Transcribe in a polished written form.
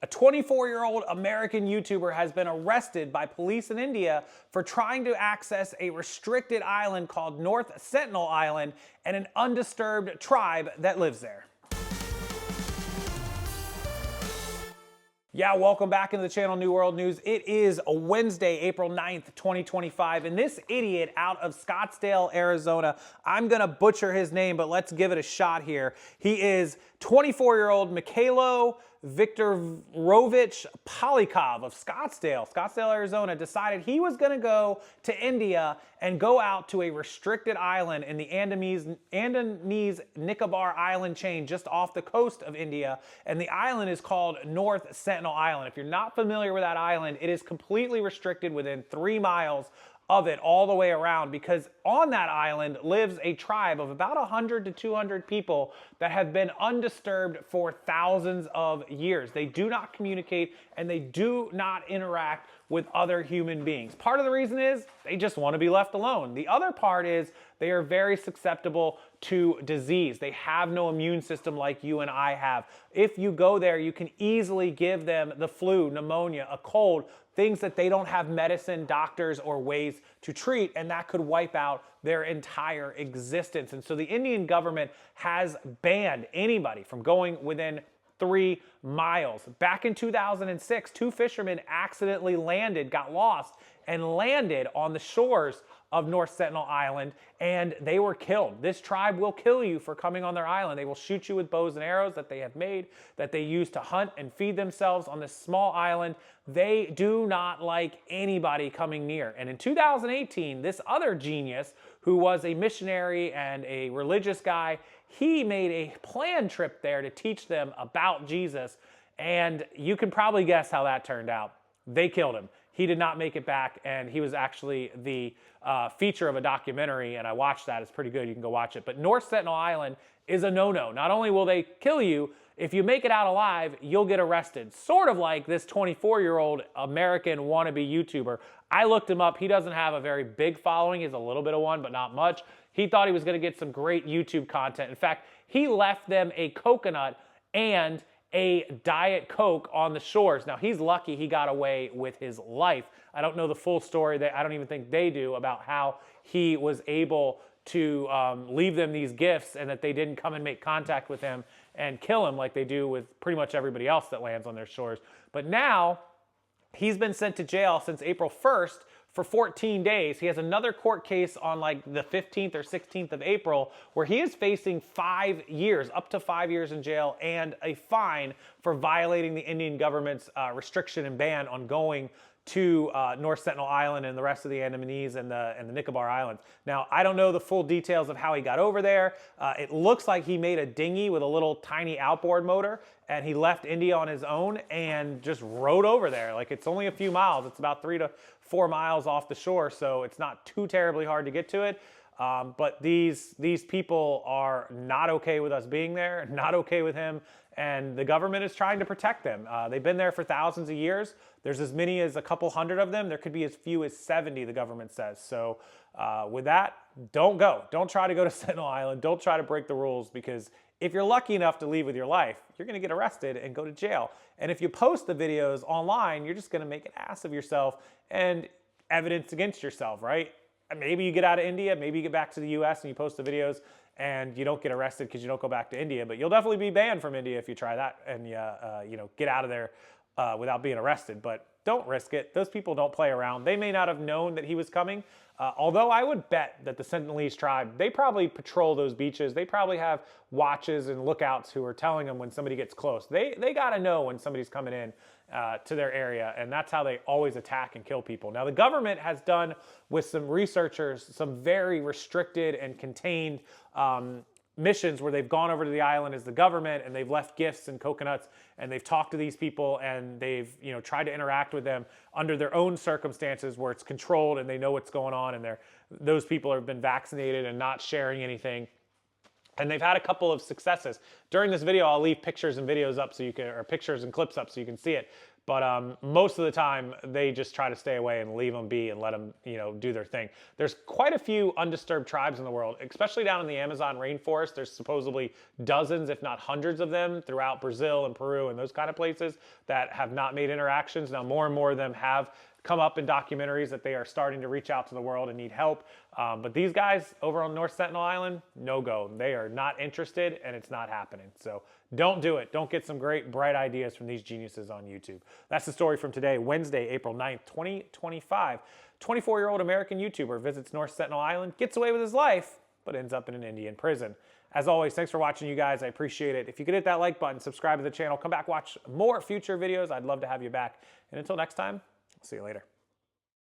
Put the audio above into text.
A 24-year-old American YouTuber has been arrested by police in India for trying to access a restricted island called North Sentinel Island and an undisturbed tribe that lives there. Yeah, welcome back into the channel, New World News. It is a Wednesday, April 9th, 2025, and this idiot out of Scottsdale, Arizona, I'm gonna butcher his name, but let's give it a shot here. He is 24-year-old Mikhailo Viktorovich Polyakov of Scottsdale, Arizona, decided he was gonna go to India and go out to a restricted island in the Andamanese Nicobar Island chain just off the coast of India, and the island is called North Sentinel Island. If you're not familiar with that island, it is completely restricted within 3 miles of it all the way around, because on that island lives a tribe of about 100 to 200 people that have been undisturbed for thousands of years. They do not communicate and they do not interact with other human beings. Part of the reason is they just want to be left alone. The other part is they are very susceptible to disease. They have no immune system like you and I have. If you go there, you can easily give them the flu, pneumonia, a cold, things that they don't have medicine, doctors, or ways to treat, and that could wipe out their entire existence. And so the Indian government has banned anybody from going within 3 miles. Back in 2006, 2 fishermen accidentally got lost and landed on the shores of North Sentinel Island, and they were killed. This tribe will kill you for coming on their island. They will shoot you with bows and arrows that they have made, that they use to hunt and feed themselves on this small island. They do not like anybody coming near. And in 2018, this other genius, who was a missionary and a religious guy, he made a planned trip there to teach them about Jesus, and you can probably guess how that turned out. They killed him. He did not make it back, and he was actually the feature of a documentary, and I watched that. It's pretty good. You can go watch it. But North Sentinel Island is a no-no. Not only will they kill you, if you make it out alive, you'll get arrested. Sort of like this 24-year-old American wannabe YouTuber. I looked him up. He doesn't have a very big following. He has a little bit of one, but not much. He thought he was going to get some great YouTube content. In fact, he left them a coconut and a Diet Coke on the shores. Now, he's lucky he got away with his life. I don't know the full story. I don't even think they do about how he was able to leave them these gifts and that they didn't come and make contact with him and kill him like they do with pretty much everybody else that lands on their shores. But now, he's been sent to jail since April 1st for 14 days. He has another court case on like the 15th or 16th of April where he is facing 5 years, up to 5 years in jail, and a fine for violating the Indian government's restriction and ban on going to North Sentinel Island and the rest of the Andamanese and the Nicobar Islands. Now, I don't know the full details of how he got over there. It looks like he made a dinghy with a little tiny outboard motor, and he left India on his own and just rode over there. Like, it's only a few miles. It's about 3 to 4 miles off the shore, so it's not too terribly hard to get to it. But these people are not okay with us being there, not okay with him, and the government is trying to protect them. They've been there for thousands of years. There's as many as a couple hundred of them. There could be as few as 70, the government says. So with that, don't go. Don't try to go to Sentinel Island. Don't try to break the rules, because if you're lucky enough to leave with your life, you're going to get arrested and go to jail. And if you post the videos online, you're just going to make an ass of yourself and evidence against yourself, right? Maybe you get out of India, maybe you get back to the US and you post the videos and you don't get arrested because you don't go back to India, but you'll definitely be banned from India if you try that and get out of there without being arrested. But don't risk it. Those people don't play around. They may not have known that he was coming, although I would bet that the Sentinelese tribe, they probably patrol those beaches. They probably have watches and lookouts who are telling them when somebody gets close. They got to know when somebody's coming in to their area, and that's how they always attack and kill people. Now, the government has done with some researchers some very restricted and contained missions where they've gone over to the island as the government, and they've left gifts and coconuts, and they've talked to these people, and they've tried to interact with them under their own circumstances where it's controlled and they know what's going on, and those people have been vaccinated and not sharing anything. And they've had a couple of successes. During this video, I'll leave pictures and videos up so you can, or pictures and clips up so you can see it. But most of the time, they just try to stay away and leave them be and let them, do their thing. There's quite a few undisturbed tribes in the world, especially down in the Amazon rainforest. There's supposedly dozens, if not hundreds of them throughout Brazil and Peru and those kind of places that have not made interactions. Now, more and more of them have come up in documentaries that they are starting to reach out to the world and need help. But these guys over on North Sentinel Island, no go. They are not interested and it's not happening. So don't do it. Don't get some great, bright ideas from these geniuses on YouTube. That's the story from today, Wednesday, April 9th, 2025. 24-year-old American YouTuber visits North Sentinel Island, gets away with his life, but ends up in an Indian prison. As always, thanks for watching, you guys. I appreciate it. If you could hit that like button, subscribe to the channel, come back, watch more future videos. I'd love to have you back. And until next time, see you later.